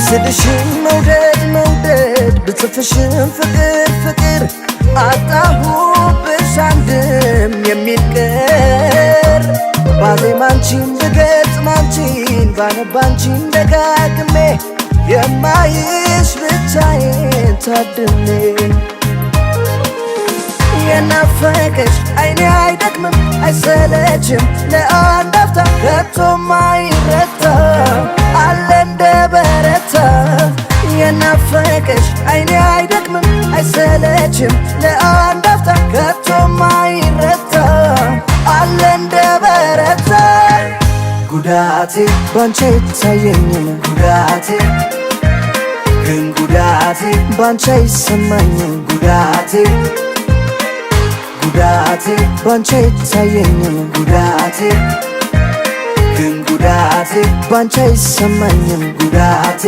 ብስልሽም መውደድ መውደድ ብጽፍሽም ፍቅር ፍቅር አጣሁብሽ አንድም የሚል ቀር ባዜም አንቺን ብገጥም አንቺን ባነብ አንቺን ደጋግሜ የማይሽ ብቻዬን ታድሜ የናፈቀሽ አይኔ አይደክምም አይሰለችም ለአንድ አፍታ ከቶም አይረታ አለ እንደ በረታ የናፈቀሽ አይኔ አይደክምም አይሰለችም ለአንድ አፍታ ከቶም አይረታ አለ እንደ በረታ ጉዳቴ ባንቺ አይታየኝም ጉዳቴ ግን ጉዳቴ ባንቺ አይሰማኝም ጉዳቴ ጉዳቴ ባንቺ አይታየኝም ጉዳቴ ግን ጉዳቴ ባንቺ አይሰማኝም ጉዳቴ